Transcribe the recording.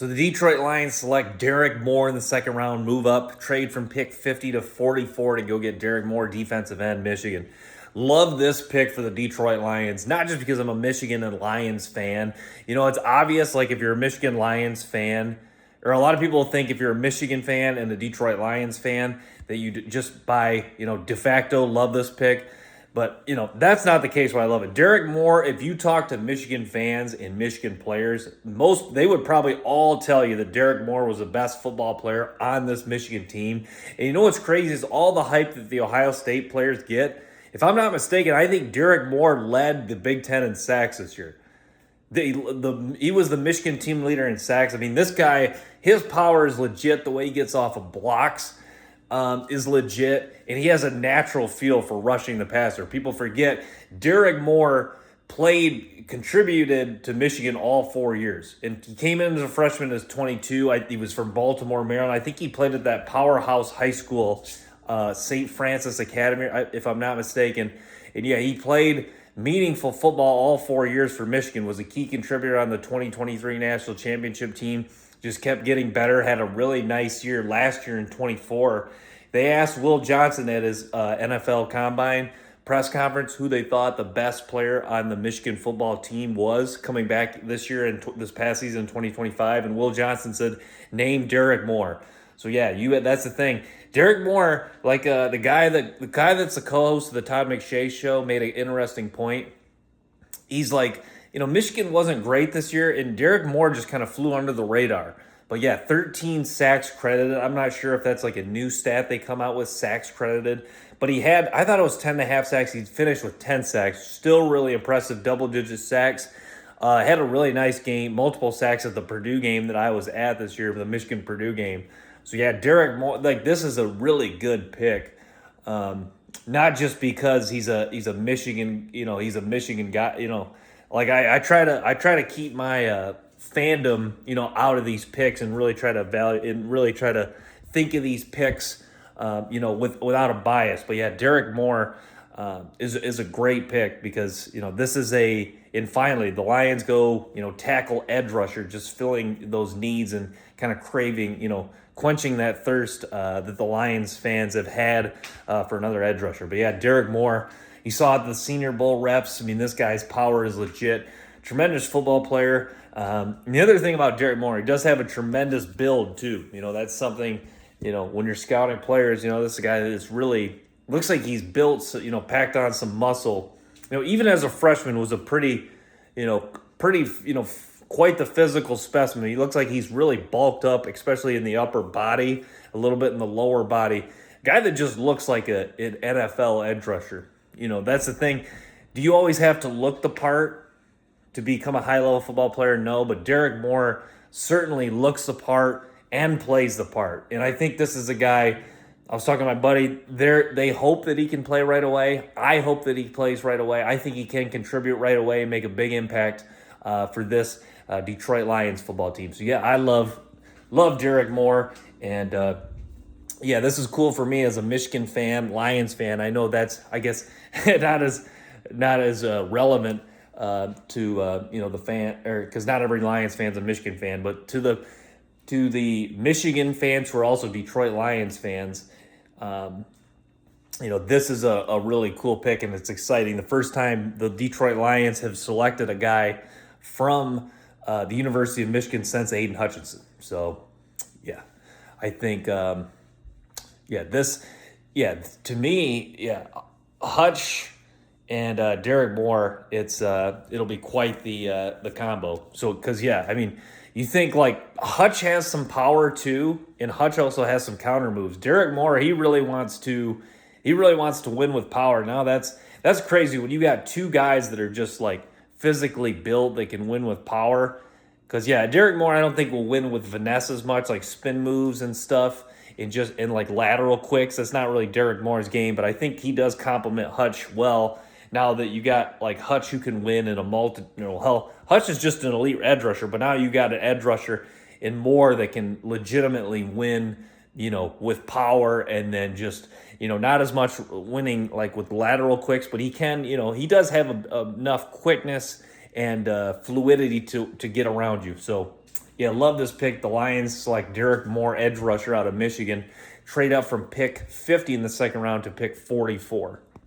So the Detroit Lions select Derrick Moore in the second round, move up, trade from pick 50 to 44 to go get Derrick Moore, defensive end, Michigan. Love this pick for the Detroit Lions, not just because I'm a Michigan and Lions fan. You know, it's obvious, like, if you're a Michigan Lions fan, or a lot of people think if you're a Michigan fan and a Detroit Lions fan, that you just by, de facto love this pick. But, that's not the case why I love it. Derrick Moore, if you talk to Michigan fans and Michigan players, they would probably all tell you that Derrick Moore was the best football player on this Michigan team. And you know what's crazy is all the hype that the Ohio State players get. If I'm not mistaken, I think Derrick Moore led the Big Ten in sacks this year. He was the Michigan team leader in sacks. I mean, this guy, his power is legit. The way he gets off of blocks is legit, and he has a natural feel for rushing the passer. People forget Derrick Moore contributed to Michigan all 4 years, and he came in as a freshman as 22. He was from Baltimore, Maryland. I think he played at that powerhouse high school, St. Francis Academy, if I'm not mistaken. And yeah, he played meaningful football all 4 years for Michigan, was a key contributor on the 2023 national championship team, just kept getting better, had a really nice year last year in 24. They asked Will Johnson at his NFL Combine press conference who they thought the best player on the Michigan football team was coming back this year and this past season, 2025, and Will Johnson said, name Derrick Moore. So yeah, that's the thing. Derrick Moore, like the guy that's the co-host of the Todd McShay show, made an interesting point. He's like, Michigan wasn't great this year, and Derrick Moore just kind of flew under the radar. But yeah, 13 sacks credited. I'm not sure if that's like a new stat they come out with, sacks credited. But I thought it was 10.5 sacks. He finished with 10 sacks. Still really impressive, double-digit sacks. Had a really nice game, multiple sacks at the Purdue game that I was at this year, the Michigan-Purdue game. So yeah, Derrick Moore, like, this is a really good pick. Not just because he's a Michigan, he's a Michigan guy, like I try to keep my fandom, out of these picks and really try to think of these picks, without a bias. But yeah, Derrick Moore is a great pick because this is and finally the Lions go tackle edge rusher, just filling those needs and kind of quenching that thirst that the Lions fans have had for another edge rusher. But yeah, Derrick Moore, you saw at the Senior Bowl reps. I mean, this guy's power is legit. Tremendous football player. And the other thing about Derrick Moore, he does have a tremendous build too. That's something, when you're scouting players, this is a guy that is really, looks like he's built, packed on some muscle. Even as a freshman was a pretty, quite the physical specimen. He looks like he's really bulked up, especially in the upper body, a little bit in the lower body. Guy that just looks like an NFL edge rusher. That's the thing. Do you always have to look the part to become a high-level football player? No, but Derrick Moore certainly looks the part and plays the part. And I think this is a guy, I was talking to my buddy, they hope that he can play right away. I hope that he plays right away. I think he can contribute right away and make a big impact for this Detroit Lions football team. So yeah, I love Derrick Moore, and this is cool for me as a Michigan fan, Lions fan. I know that's, I guess, not as relevant to the fan, or because not every Lions fan's a Michigan fan, but to the Michigan fans who are also Detroit Lions fans, this is a really cool pick, and it's exciting. The first time the Detroit Lions have selected a guy from the University of Michigan since Aiden Hutchinson. So, yeah, I think, to me, Hutch and Derrick Moore, it'll be quite the combo. So, because you think like Hutch has some power too, and Hutch also has some counter moves. Derrick Moore, he really wants to win with power. Now that's crazy when you got two guys that are just like physically built, they can win with power. Because Derrick Moore, I don't think will win with finesse as much, like spin moves and stuff, and like lateral quicks. That's not really Derrick Moore's game, but I think he does complement Hutch well. Now that you got like Hutch who can win in a Hutch is just an elite edge rusher, but now you got an edge rusher in Moore that can legitimately win, with power, and then just, not as much winning like with lateral quicks, but he can, he does have enough quickness and fluidity to get around you. So, Yeah, love this pick. The Lions select Derrick Moore, edge rusher out of Michigan. Trade up from pick 50 in the second round to pick 44.